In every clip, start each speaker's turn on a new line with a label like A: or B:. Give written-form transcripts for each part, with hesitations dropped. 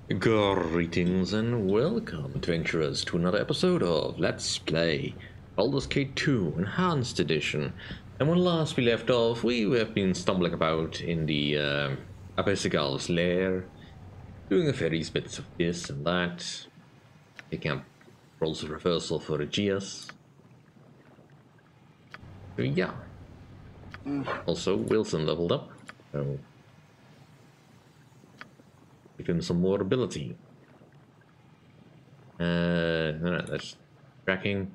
A: Greetings and welcome, adventurers, to another episode of Let's Play Baldur's Gate 2 Enhanced Edition. And when last we left off, we have been stumbling about in the Abazigal's lair, doing various bits of this and that, picking up rolls of reversal for Aegeus. So yeah. Also, Wilson leveled up, so give him some more ability. Alright, that's tracking.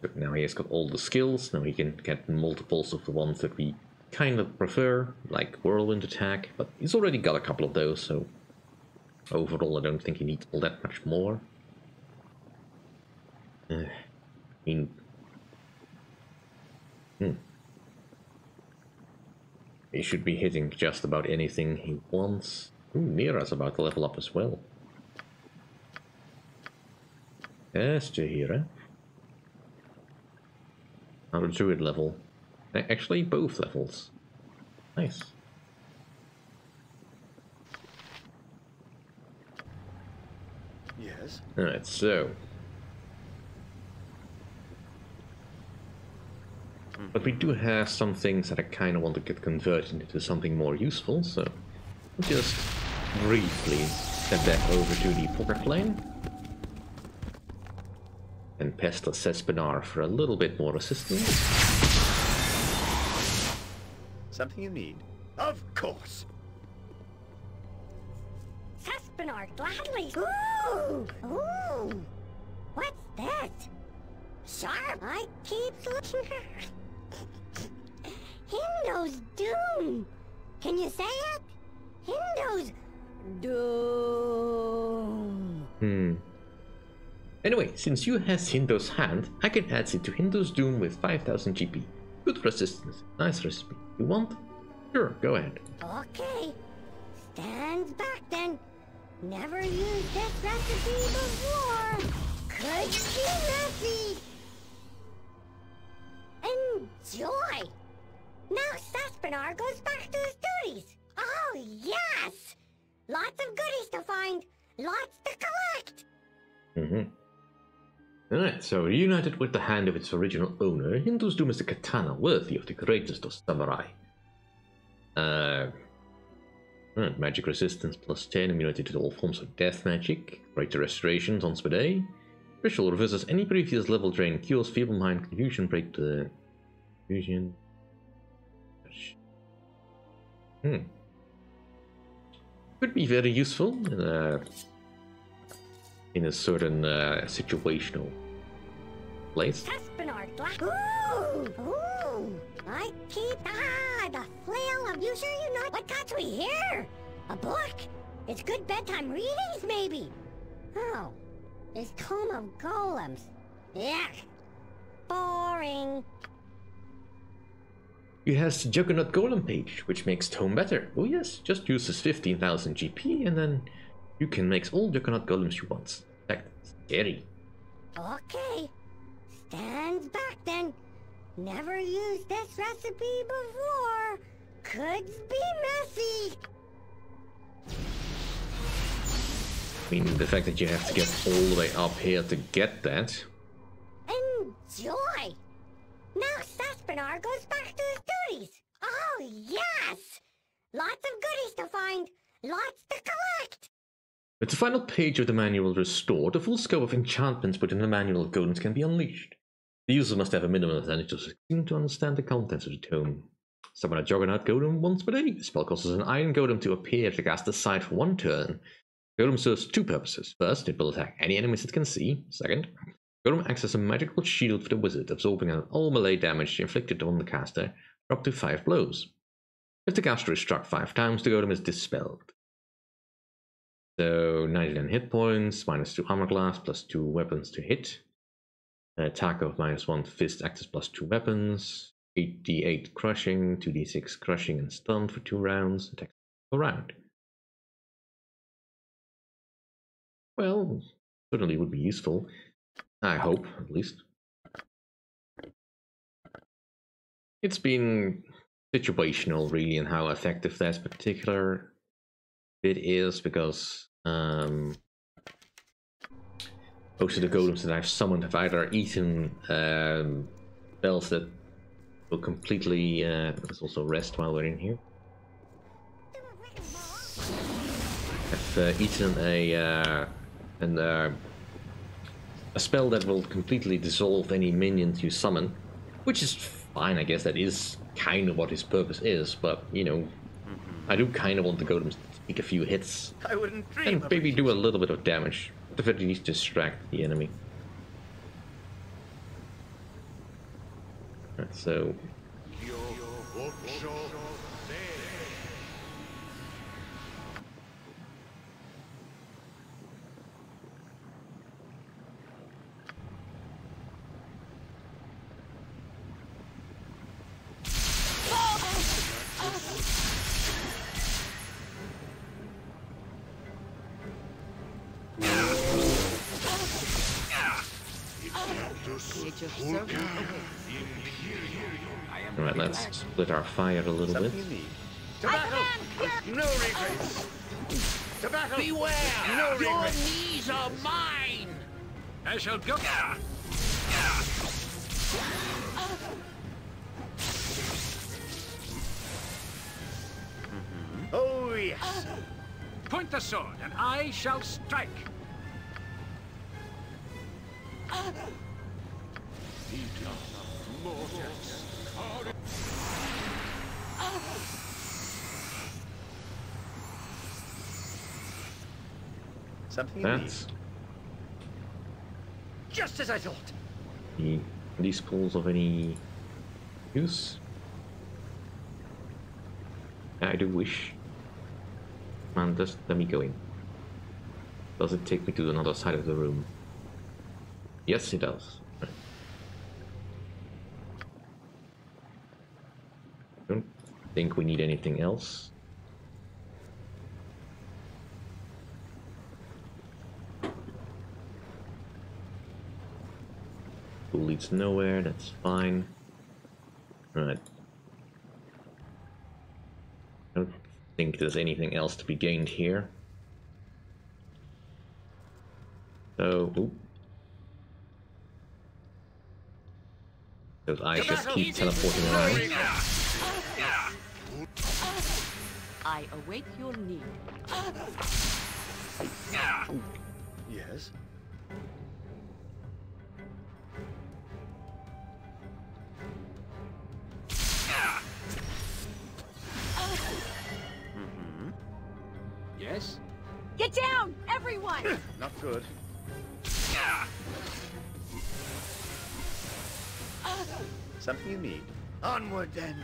A: But now he has got all the skills, now he can get multiples of the ones that we kind of prefer, like Whirlwind Attack, but he's already got a couple of those, so overall I don't think he needs all that much more. I mean... He should be hitting just about anything he wants. Ooh, Mira's about to level up as well. Yes, Jahira. Another druid level. Actually, both levels. Nice.
B: Yes.
A: Alright, so. But we do have some things that I kind of want to get converted into something more useful, so we'll just briefly step back over to the pocket plane and pester Sespinar for a little bit more assistance.
B: Something you need? Of course.
C: Sespinar, gladly. Ooh, ooh. What's that? Sharp. I keep looking. Hindo's doom. Can you say it? Hindo's doom.
A: Anyway, since you has Hindo's hand, I can add it to Hindo's doom with 5000 GP. Good resistance. Nice recipe. You want? Sure, go ahead.
C: Okay. Stand back then. Never used this recipe before. Could be messy. Enjoy. Now Sespinar goes back to his duties. Oh, yes! Lots of goodies to find, lots to collect.
A: Alright, so reunited with the hand of its original owner, Hindo's Doom is a katana worthy of the greatest of samurai. Magic resistance plus 10, immunity to all forms of death magic, greater restorations once per day. Special reverses any previous level drain, cures feeble mind, confusion, break the confusion. Could be very useful in a certain situational place.
C: Sespinar, ooh, ooh. I keep the flail of you. Sure you know what got we here? A book? It's good bedtime readings, maybe. Oh, it's Tome of Golems. Yuck. Boring.
A: He has the Juggernaut Golem page, which makes Tome better. Oh yes, just uses 15,000 GP and then you can make all Juggernaut Golems you want. That's scary.
C: Okay. Stand back then. Never used this recipe before. Could be messy.
A: I mean, the fact that you have to get all the way up here to get that.
C: Enjoy. Now Sespinar goes back to his duties. Oh, yes! Lots of goodies to find, lots to collect.
A: With the final page of the manual restored, the full scope of enchantments put in the manual of golems can be unleashed. The user must have a minimum advantage of 16 to understand the contents of the tome. Summon a Juggernaut Golem once per day. The spell causes an Iron Golem to appear to cast the side for 1 turn. The Golem serves 2 purposes. First, it will attack any enemies it can see. Second, Golem acts as a magical shield for the wizard, absorbing all melee damage inflicted on the caster for up to 5 blows. If the caster is struck 5 times, the Golem is dispelled. So 99 hit points, -2 armor class, +2 weapons to hit. Attack of -1 fist acts as +2 weapons. 8d8 crushing, 2d6 crushing and stun for 2 rounds. Attack per round. Well, certainly would be useful. I hope, at least. It's been situational, really, and how effective that particular bit is, because most of the golems that I've summoned have either eaten spells that will completely. Let's also rest while we're in here. I've eaten a spell that will completely dissolve any minions you summon, which is fine, I guess. That is kind of what his purpose is, but you know, I do kind of want the golems to take a few hits
B: I wouldn't dream
A: and
B: of
A: maybe
B: it.
A: do a little bit of damage. At the very least, distract the enemy. Right, so. Alright, let's split our fire a little bit.
B: Something you need. To battle! No regrets! To battle!
D: Beware!
B: No
D: Your
B: regrets!
D: knees are mine! I shall go.
B: Oh, yes!
D: Point the sword, and I shall strike.
B: Something you need.
A: That's
B: Just as I thought!
A: these pulls of any use. I do wish. Man, just let me go in. Does it take me to another side of the room? Yes, it does. Right. Don't think we need anything else. Pool leads nowhere, that's fine. Right. I don't think there's anything else to be gained here. So, oop. Those eyes just keep teleporting around.
E: I await your need.
B: Yes?
D: Yes?
E: Get down, everyone!
B: Not good. Something you need. Onward then!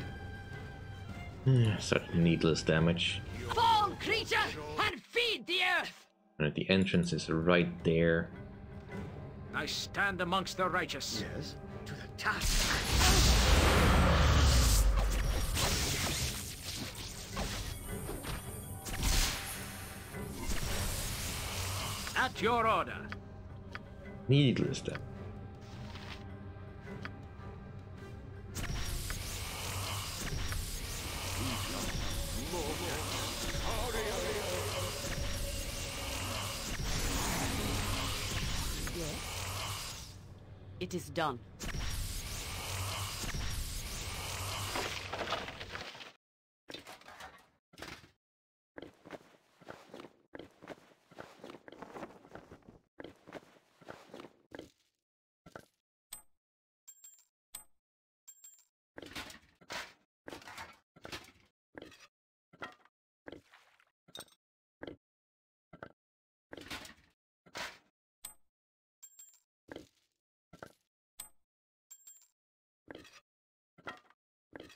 A: Such needless damage.
D: Fall, creature, and feed the earth!
A: And the entrance is right there.
D: I stand amongst the righteous.
B: Yes? To the task!
D: At your order.
A: Needless damage.
E: It is done.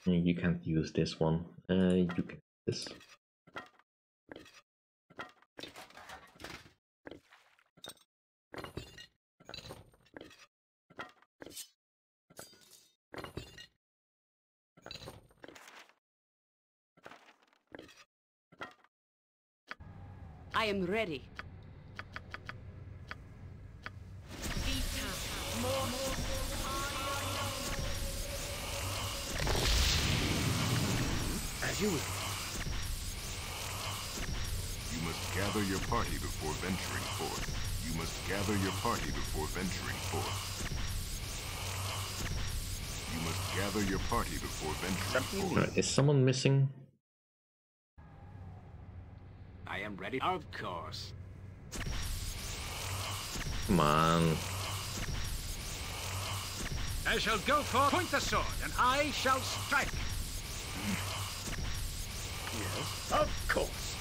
A: You can't use this one. You can use this.
E: I am ready.
B: As you will.
F: You must gather your party before venturing forth. You must gather your party before venturing forth. You must gather your party before venturing forth.
A: Alright, is someone missing?
D: I am ready. Of course.
A: Come on.
D: I shall go for point the sword, and I shall strike.
B: Yes, of course.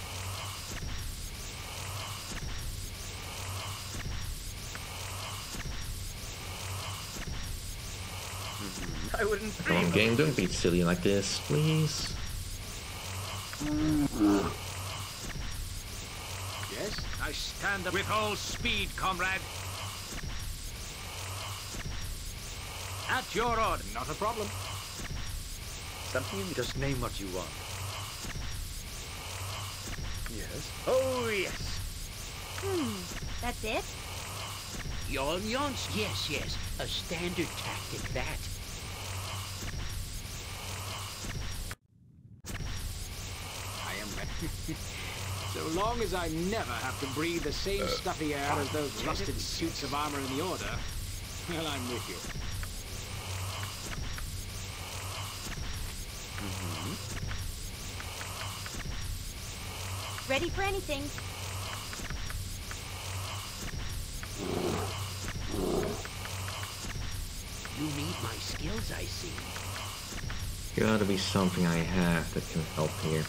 B: I wouldn't
A: Come on,
B: dream
A: game, don't be silly like this, please.
D: Yes, I stand up with all speed, comrade. At your order, not a problem.
B: something. Just name what you want. Yes. Oh, yes.
C: That's it?
G: Yon yons, yes, yes. A standard tactic, that.
D: I am ready. So long as I never have to breathe the same stuffy air as those rusted suits of armor in the Order, well, I'm with you.
C: Ready for anything.
G: You need my skills, I see.
A: Gotta be something I have that can help here.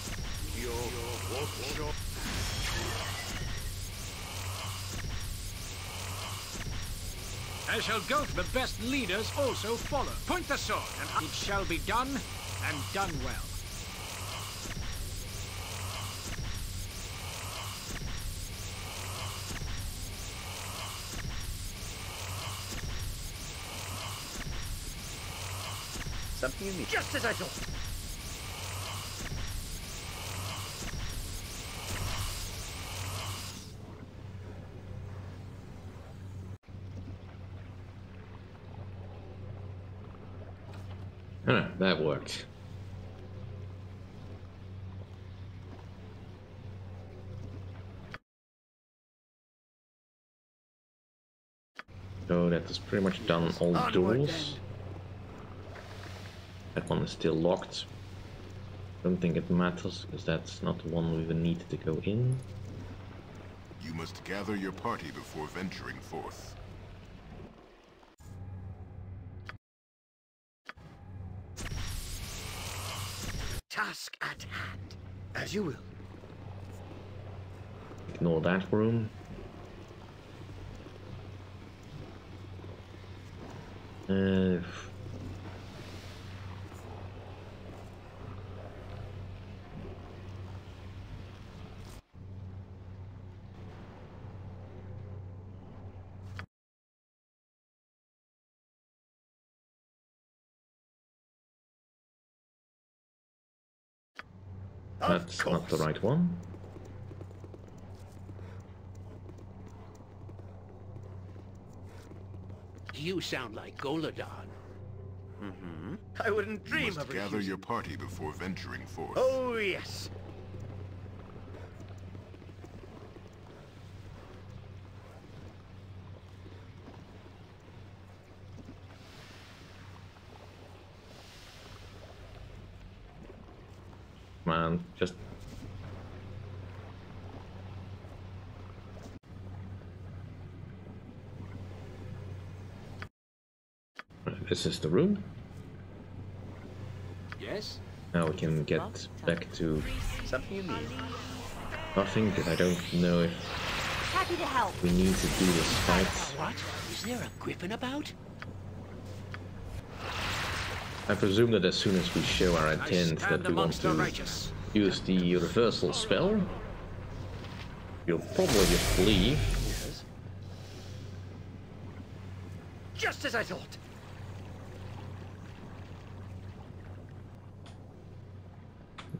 D: I shall go for the best leaders also follow. Point the sword, and it shall be done, and done well.
B: Something you need. Just as I thought.
A: That worked. So that has pretty much done all the doors. That one is still locked. Don't think it matters because that's not the one we even need to go in.
F: You must gather your party before venturing forth.
B: Task at hand. As you will.
A: Ignore that room. That's not the right one.
G: You sound like Goladon.
B: I wouldn't
F: You
B: dream
F: must
B: of
F: gather
B: refusing.
F: your party before venturing forth.
B: Oh, yes.
A: Man, just... This is the room.
D: Yes?
A: Now we can get back to
B: Something you need.
A: nothing, because I don't know if
C: Happy to help.
A: we need to do this fight.
G: What? Is there a griffin about?
A: I presume that as soon as we show our
D: I
A: intent
D: stand
A: that we want
D: amongst the
A: to
D: righteous.
A: use the reversal spell, you'll probably just leave.
B: Yes. Just as I thought.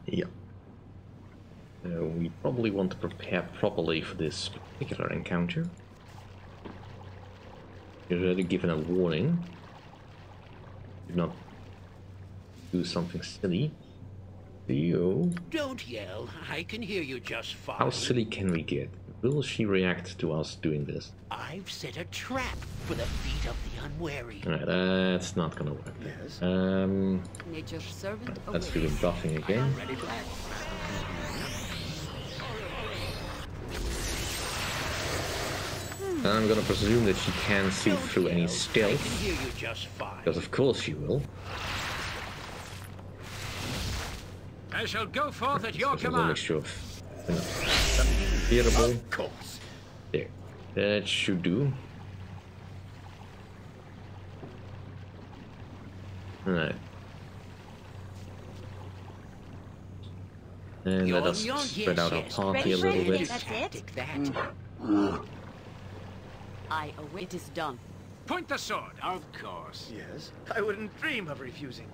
A: Yeah. We probably want to prepare properly for this particular encounter. You're already given a warning. Do not do something silly. You.
G: Don't yell. I can hear you just fine.
A: How silly can we get? Will she react to us doing this?
G: I've set a trap for the feet of the unwary.
A: Alright, that's not gonna work.
D: Yes.
E: Nature's servant
A: Let's do
E: awaits.
A: the buffing again.
D: Ready for that?
A: I'm gonna presume that she can see
G: Don't
A: through any
G: yell. I
A: stealth,
G: can hear you just fine.
A: because of course she will.
D: I shall go forth at your
A: There's a
D: command.
A: mixture of bearable.
D: Of course.
A: There. That should do. Alright. And let us spread out our party a little bit.
C: That's it?
G: Tactic, that.
E: I await. It is done.
D: Point the sword. Of course.
B: Yes, I wouldn't dream of refusing.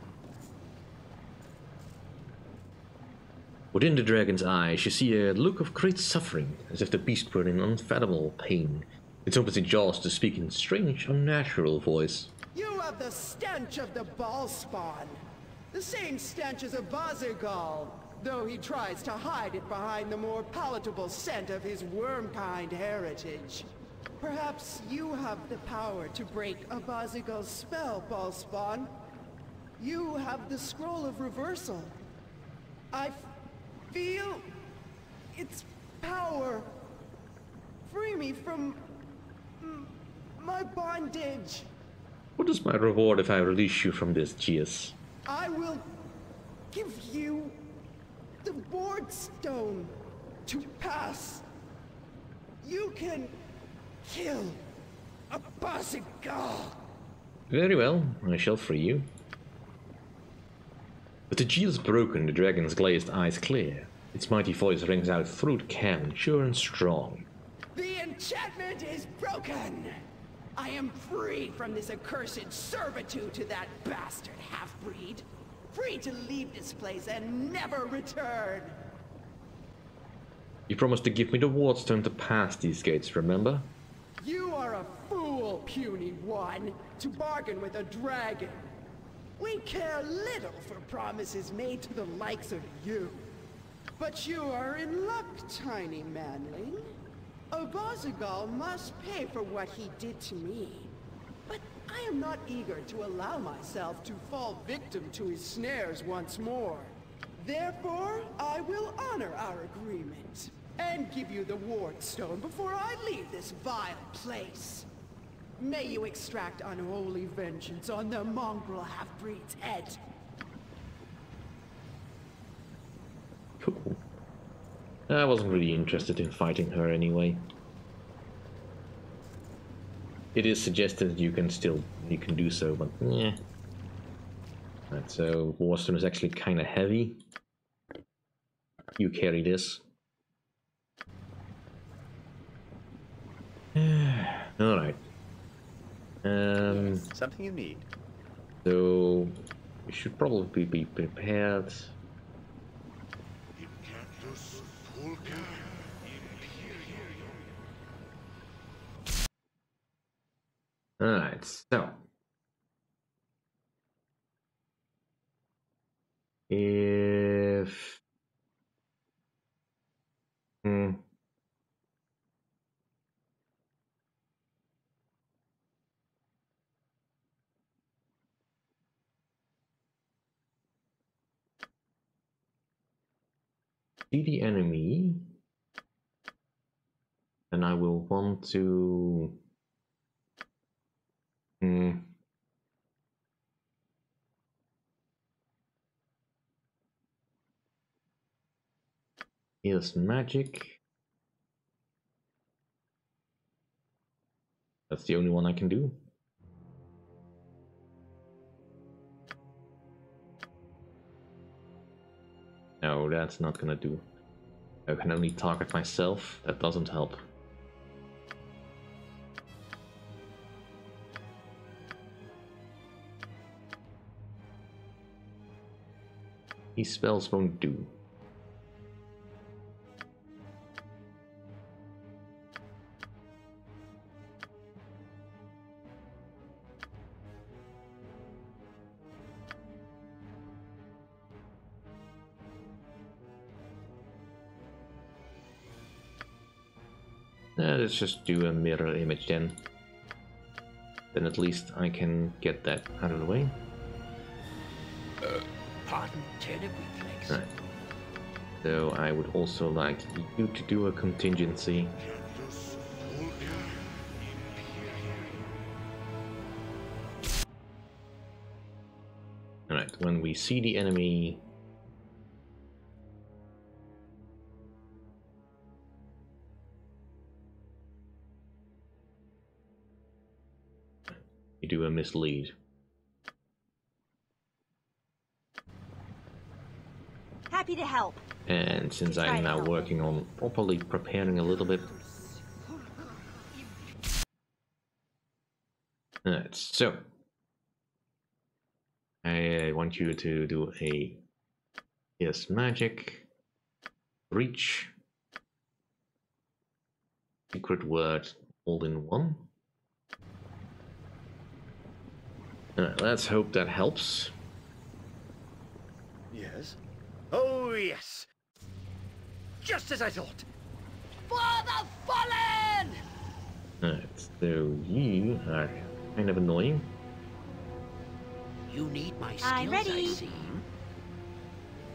A: Within the dragon's eyes, you see a look of great suffering, as if the beast were in unfathomable pain. It opens its jaws to speak in a strange, unnatural voice.
H: You have the stench of the ball spawn. The same stench as Abazigal, though he tries to hide it behind the more palatable scent of his worm-kind heritage. Perhaps you have the power to break Abazigal's spell, ball spawn. You have the scroll of reversal. I feel its power. Free me from my bondage.
A: What is my reward if I release you from this, Gius?
H: I will give you the ward stone to pass. You can kill Abazigal.
A: Very well, I shall free you. With the Gius broken, the dragon's glazed eyes clear. Its mighty voice rings out through the cavern, sure and strong.
H: The enchantment is broken. I am free from this accursed servitude to that bastard half-breed. Free to leave this place and never return.
A: You promised to give me the ward stone to pass these gates, remember?
H: You are a fool, puny one, to bargain with a dragon. We care little for promises made to the likes of you. But you are in luck, tiny manling. Abazigal must pay for what he did to me. But I am not eager to allow myself to fall victim to his snares once more. Therefore, I will honor our agreement and give you the ward stone before I leave this vile place. May you extract unholy vengeance on the mongrel half-breed's head.
A: Cool. I wasn't really interested in fighting her anyway. It is suggested that you can do so, but yeah. Right, so Warstone is actually kind of heavy. You carry this. Alright.
B: Something you need.
A: So we should probably be prepared. Alright, so if see the enemy, then I will want to here's magic. That's the only one I can do. No, that's not gonna do. I can only target myself. That doesn't help. These spells won't do. Let's just do a mirror image then. Then at least I can get that out of the way.
G: Pardon, turn a reflex.
A: Right. So I would also like you to do a contingency. Alright, when we see the enemy, you do a mislead.
I: Happy to help.
A: And since I'm now working on properly preparing a little bit. Alright, so I want you to do a yes magic, reach, secret word, all in one. Alright, let's hope that helps.
B: Yes? Oh, yes! Just as I thought!
E: For the fallen!
A: Alright, so you are kind of annoying.
G: You need my skills,
I: I'm ready.
G: I see.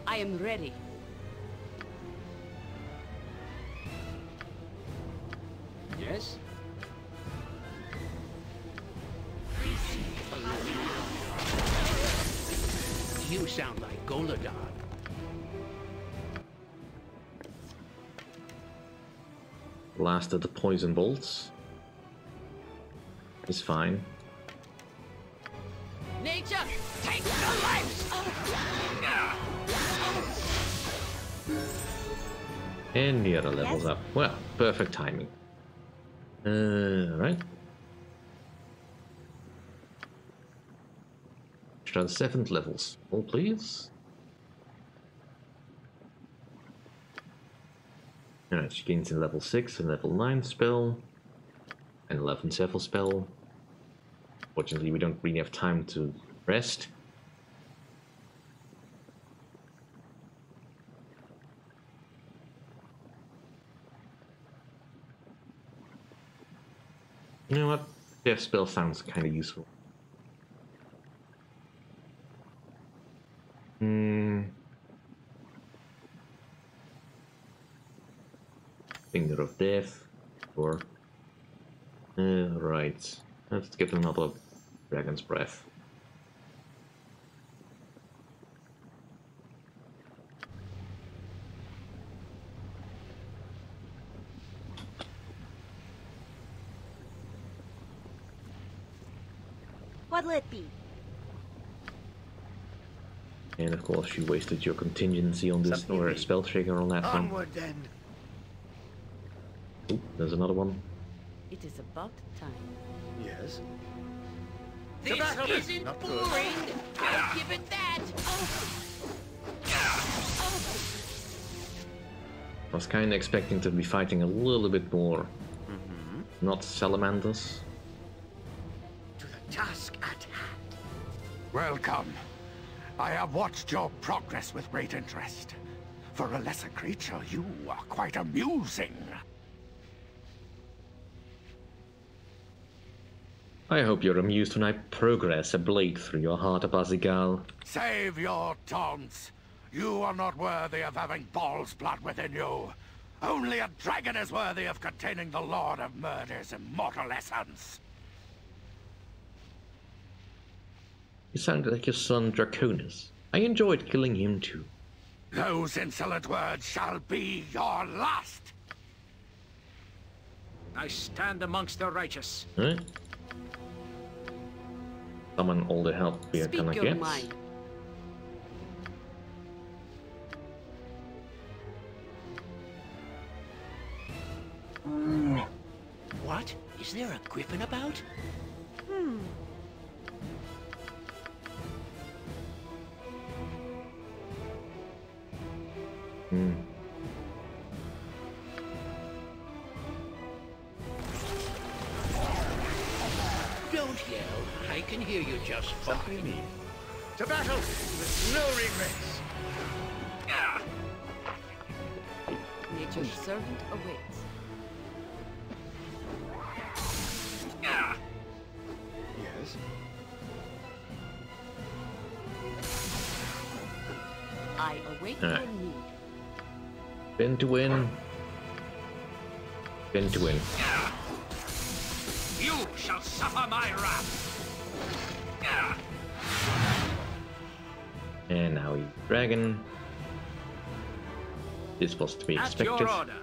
E: I am ready.
D: Yes?
G: You sound like Goladon.
A: Last of the poison bolts is fine.
E: Nature, take the lives!
A: And the other levels up. Well, perfect timing. Right. Start 7th levels. All please. Alright, she gains a level 6 and level 9 spell. And 11 level spell. Fortunately, we don't really have time to rest. You know what? Death spell sounds kind of useful. Finger of Death, or right. Let's get another Dragon's Breath.
I: What'll it be?
A: And of course, you wasted your contingency on this, or a spell trigger on that one.
B: Onward then!
A: Ooh, there's another one.
E: It is about time.
B: Yes?
G: This
B: battle!
G: isn't
B: Not
G: boring.
B: good.
G: I'll give it that.
A: I was kind of expecting to be fighting a little bit more. Not salamanders.
B: To the task at hand.
J: Welcome. I have watched your progress with great interest. For a lesser creature, you are quite amusing.
A: I hope you're amused when I progress a blade through your heart, Abazigal.
J: Save your taunts. You are not worthy of having Bhaal's blood within you. Only a dragon is worthy of containing the Lord of Murder's immortal essence.
A: You sounded like your son Draconis. I enjoyed killing him too.
J: Those insolent words shall be your last.
D: I stand amongst the righteous.
A: Huh? Summon all the help we are
E: Speak
A: gonna
E: your
A: get.
E: mind.
G: What? Is there a griffin about? Don't yell. I can hear you just fine.
B: To battle with no regrets!
E: Nature's servant awaits. I await
A: All
E: your
A: right.
E: need.
A: Spin to win. Spin to win.
J: You shall suffer my wrath.
A: And now he's dragon. This was to be
D: At
A: expected.
D: your order.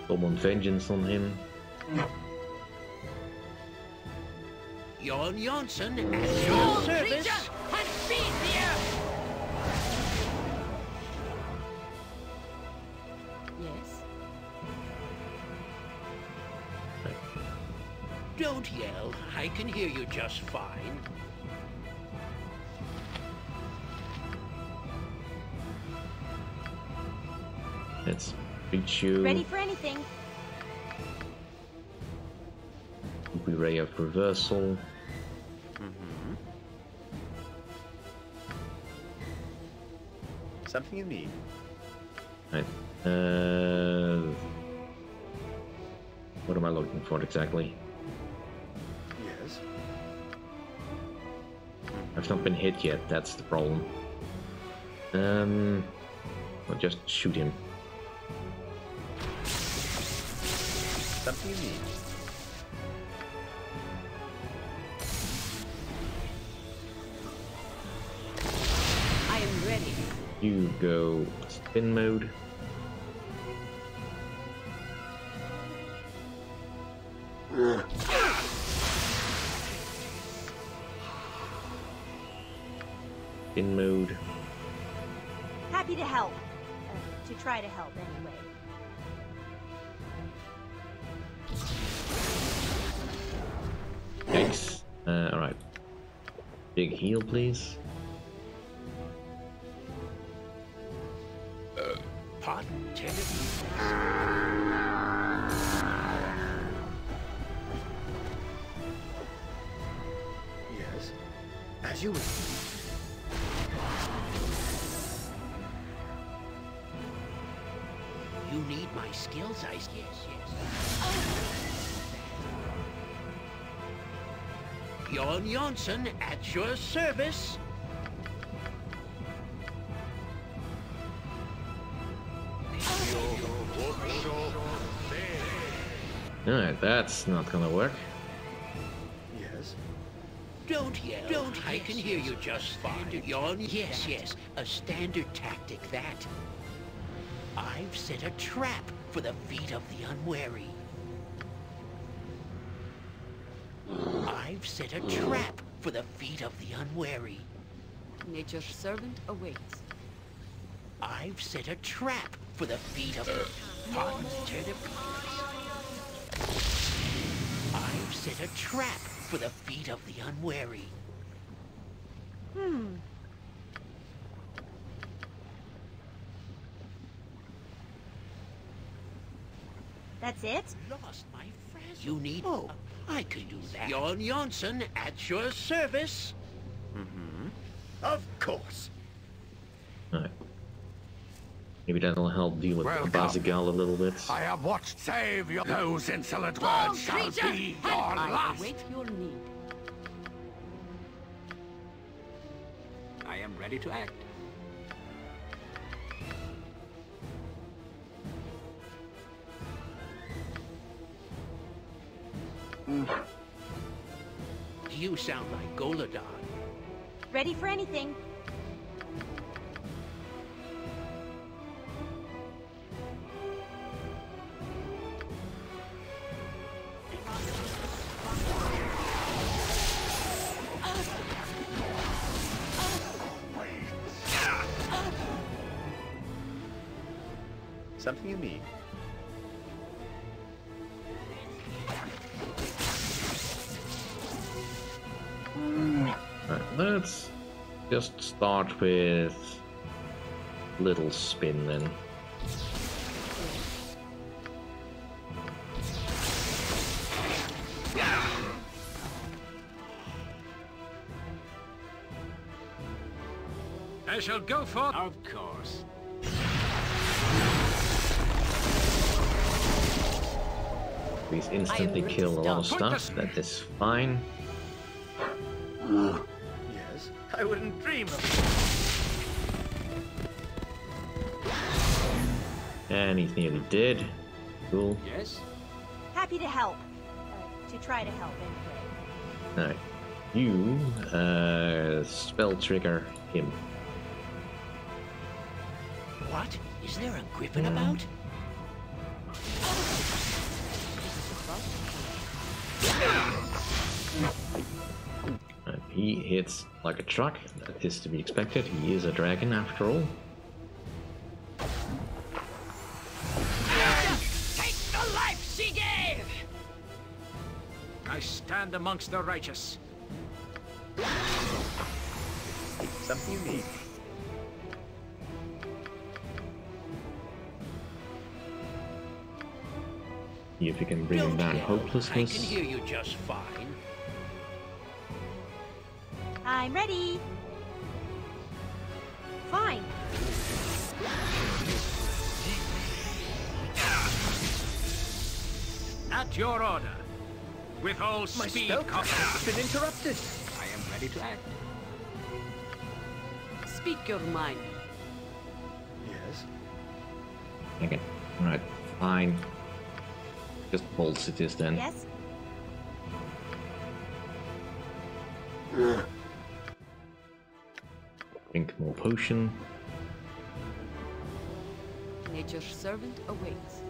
A: Summon vengeance on him.
G: Jon Jonsson at your service.
E: And feed the earth! Yes?
G: Don't yell. I can hear you just fine.
A: Let's reach you.
I: Ready for anything.
A: Ruby Ray of Reversal.
K: Something you need.
A: Right. What am I looking for exactly?
K: Yes.
A: I've not been hit yet, that's the problem. I'll just shoot him.
K: Something you need.
E: I am ready.
A: You go spin mode. Spin mode.
I: Happy to help. To try to help, anyway.
A: Yikes. Alright. Big heal, please.
G: Pardon, Tennessee.
K: Yes. As you wish.
G: You need my skills, I guess, yes. Jon Jonsson at your service.
A: Alright, that's not gonna work.
K: Yes.
G: Don't yell. Don't. I can hear you just fine. Jon, yes. A standard tactic, that. I've set a trap for the feet of the unwary. I've set a trap for the feet of the unwary.
E: Nature's servant awaits.
G: I've set a trap for the feet of the... Pardon, turnip. I've set a trap for the feet of the unwary.
I: That's it?
G: Lost my frazzle. You need... Oh, I can do that. Jon Jonsson at your service.
K: Of course.
A: Alright. Maybe that'll help deal with
J: Welcome.
A: Abazigal a little bit.
J: I have watched save your... Those insolent words shall be your
E: I
J: last.
E: await your need.
D: I am ready to act.
G: You sound like Goladon.
I: Ready for anything.
K: Something you need.
A: Right, let's just start with little spin then.
D: I shall go for... Of course.
A: Please instantly kill a lot of stuff. That is fine.
K: Yes, I wouldn't dream of it.
A: And he's nearly dead. Cool.
D: Yes?
I: Happy to help. To try to help, anyway.
A: Alright. You, spell trigger him.
G: What? Is there a griffin about?
A: He hits like a truck. That is to be expected. He is a dragon after all.
G: Take the life she gave!
D: I stand amongst the righteous.
K: Something you need.
A: See if we can bring him down
G: I can
A: hopelessness.
G: hear you just fine.
I: I'm ready. Fine.
D: At your order. With all
K: My
D: speed,
K: spell track has been interrupted.
D: I am ready to act.
E: Speak your mind.
K: Yes.
A: Okay. Alright, fine. Just bolts it is then.
I: Yes?
A: Drink more potion.
E: Nature's servant awaits.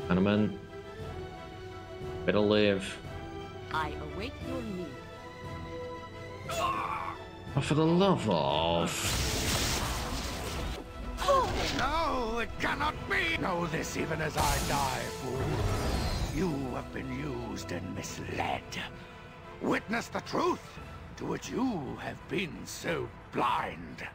A: Hanuman. Better live.
E: I await your need.
A: Oh, for the love of...
J: No, it cannot be! Know this even as I die, fool. You have been used and misled. Witness the truth to which you have been so blind.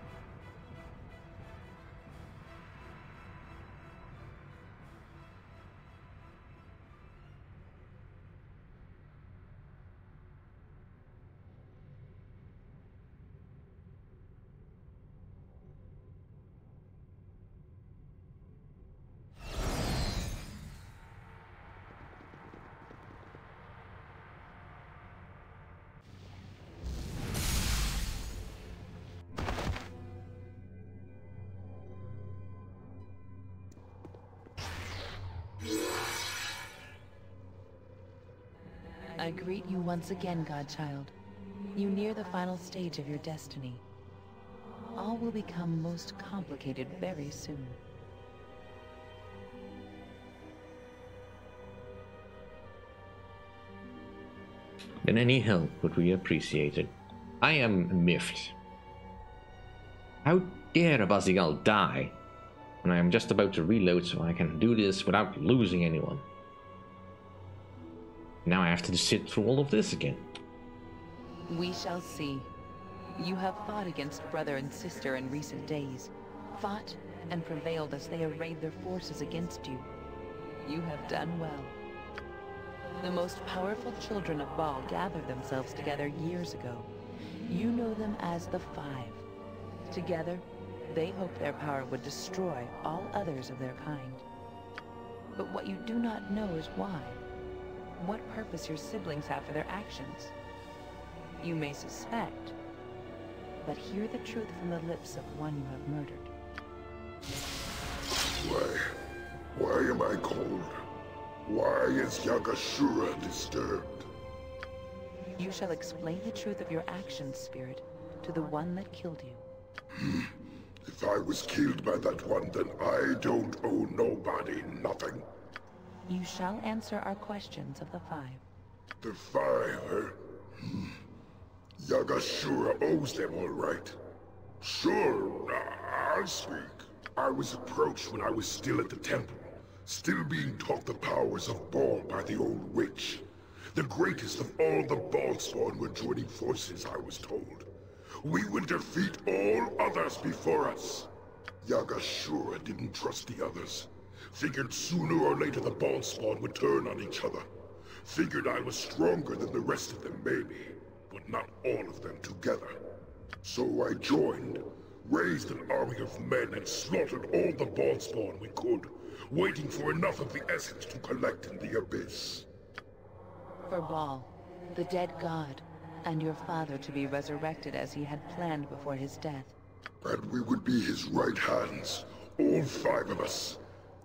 L: I greet you once again, Godchild. You near the final stage of your destiny. All will become most complicated very soon.
A: Then any help would be appreciated. I am miffed. How dare Abazigal die when I am just about to reload so I can do this without losing anyone? Now I have to sit through all of this again.
L: We shall see. You have fought against brother and sister in recent days. Fought and prevailed as they arrayed their forces against you. You have done well. The most powerful children of Bhaal gathered themselves together years ago. You know them as the Five. Together, they hoped their power would destroy all others of their kind. But what you do not know is why. What purpose your siblings have for their actions. You may suspect, but hear the truth from the lips of one you have murdered.
F: Why am I cold? Why is Yagashura disturbed?
L: You shall explain the truth of your actions, Spirit, to the one that killed you.
F: If I was killed by that one, then I don't owe nobody nothing.
L: You shall answer our questions of the Five.
F: The Five, huh? Yagashura owes them all right. Sure, I'll speak. I was approached when I was still at the temple, still being taught the powers of Bhaal by the old witch. The greatest of all the Bhaalspawn were joining forces, I was told. We would defeat all others before us. Yagashura didn't trust the others. Figured sooner or later the Bhaalspawn would turn on each other. Figured I was stronger than the rest of them, maybe. But not all of them together. So I joined, raised an army of men and slaughtered all the Baalspawn we could, waiting for enough of the essence to collect in the abyss.
L: For Bhaal, the dead god, and your father to be resurrected as he had planned before his death.
F: And we would be his right hands, all 5 of us.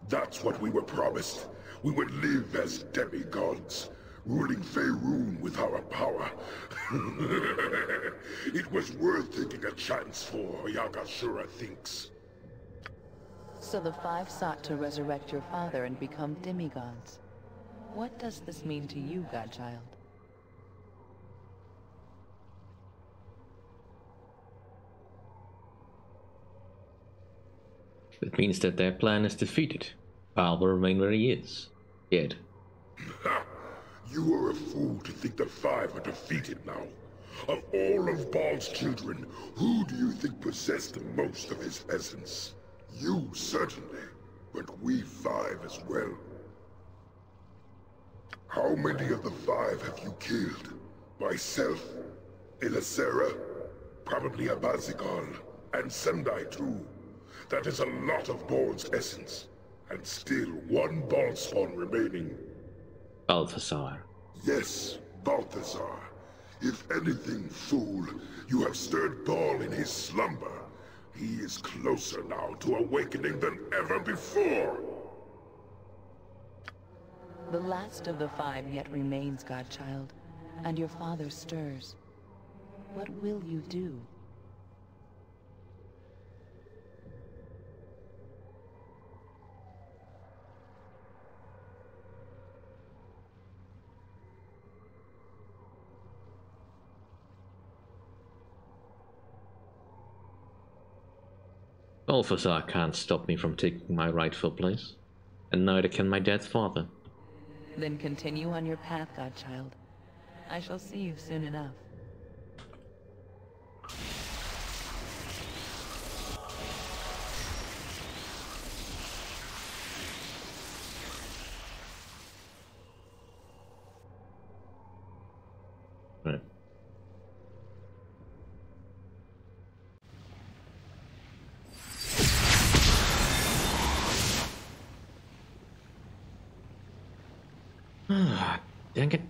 F: That's what we were promised. We would live as demigods, ruling Faerun with our power. It was worth taking a chance for, Yagashura thinks.
L: So the 5 sought to resurrect your father and become demigods. What does this mean to you, Godchild?
A: It means that their plan is defeated. Bhaal will remain where he is, dead.
F: You are a fool to think the 5 are defeated now. Of all of Bhaal's children, who do you think possessed the most of his essence? You, certainly, but we 5 as well. How many of the 5 have you killed? Myself? Elisera? Probably Abazigal. And Sendai too. That is a lot of Bhaal's essence. And still 1 Baalspawn remaining.
A: Balthazar.
F: Yes, Balthazar. If anything, fool, you have stirred Bhaal in his slumber. He is closer now to awakening than ever before.
L: The last of the 5 yet remains, Godchild, and your father stirs. What will you do?
A: Balthazar can't stop me from taking my rightful place, and neither can my dead father.
L: Then continue on your path, Godchild. I shall see you soon enough.
A: Right. Dang it.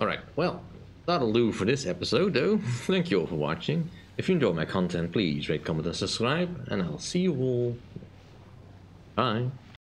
A: Alright, well, that'll do for this episode, though. Thank you all for watching. If you enjoy my content, please rate, comment, and subscribe, and I'll see you all. Bye.